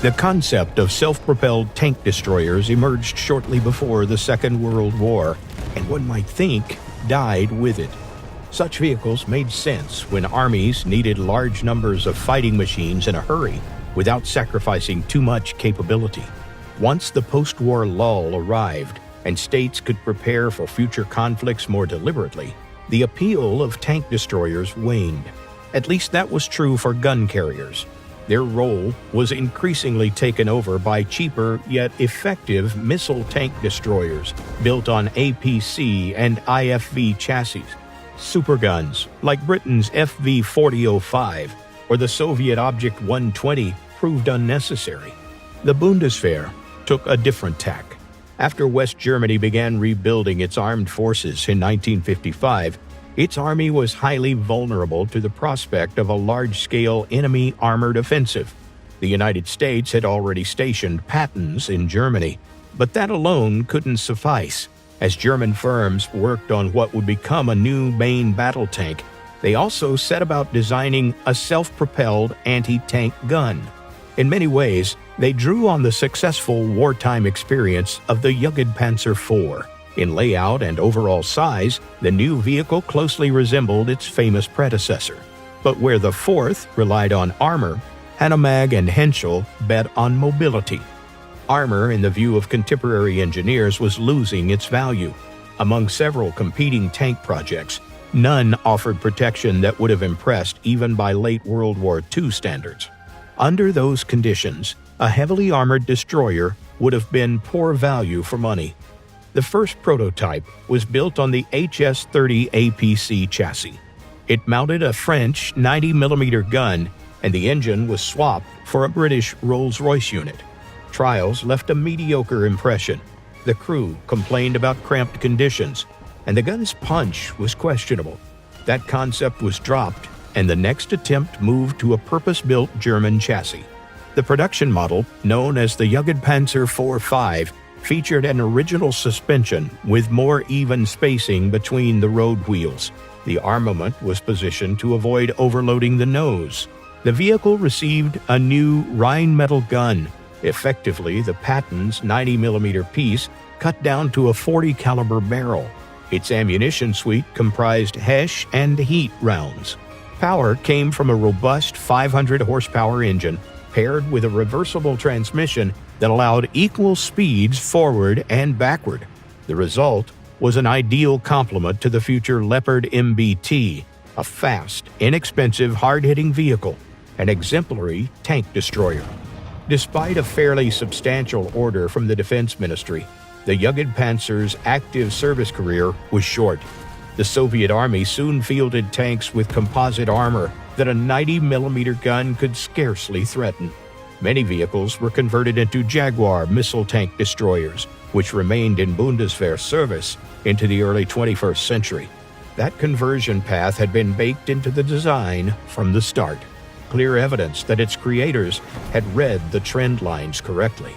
The concept of self-propelled tank destroyers emerged shortly before the Second World War, and one might think died with it. Such vehicles made sense when armies needed large numbers of fighting machines in a hurry without sacrificing too much capability. Once the post-war lull arrived and states could prepare for future conflicts more deliberately, the appeal of tank destroyers waned. At least that was true for gun carriers. Their role was increasingly taken over by cheaper yet effective missile tank destroyers built on APC and IFV chassis. Superguns like Britain's FV-4005 or the Soviet Object 120 proved unnecessary. The Bundeswehr took a different tack. After West Germany began rebuilding its armed forces in 1955, its army was highly vulnerable to the prospect of a large-scale enemy armored offensive. The United States had already stationed Pattons in Germany, but that alone couldn't suffice. As German firms worked on what would become a new main battle tank, they also set about designing a self-propelled anti-tank gun. In many ways, they drew on the successful wartime experience of the Jugendpanzer IV. In layout and overall size, the new vehicle closely resembled its famous predecessor. But where the fourth relied on armor, Hanomag and Henschel bet on mobility. Armor, in the view of contemporary engineers, was losing its value. Among several competing tank projects, none offered protection that would have impressed even by late World War II standards. Under those conditions, a heavily armored destroyer would have been poor value for money. The first prototype was built on the HS-30 APC chassis. It mounted a French 90mm gun, and the engine was swapped for a British Rolls-Royce unit. Trials left a mediocre impression. The crew complained about cramped conditions, and the gun's punch was questionable. That concept was dropped, and the next attempt moved to a purpose-built German chassis. The production model, known as the Jugendpanzer IV-5, featured an original suspension with more even spacing between the road wheels. The armament was positioned to avoid overloading the nose. The vehicle received a new Rheinmetall gun. Effectively, the Patton's 90mm piece cut down to a 40 caliber barrel. Its ammunition suite comprised Hesh and Heat rounds. Power came from a robust 500 horsepower engine paired with a reversible transmission that allowed equal speeds forward and backward. The result was an ideal complement to the future Leopard MBT, a fast, inexpensive, hard-hitting vehicle, an exemplary tank destroyer. Despite a fairly substantial order from the Defense Ministry, the Jugendpanzer's active service career was short. The Soviet Army soon fielded tanks with composite armor that a 90mm gun could scarcely threaten. Many vehicles were converted into Jaguar missile tank destroyers, which remained in Bundeswehr service into the early 21st century. That conversion path had been baked into the design from the start, clear evidence that its creators had read the trend lines correctly.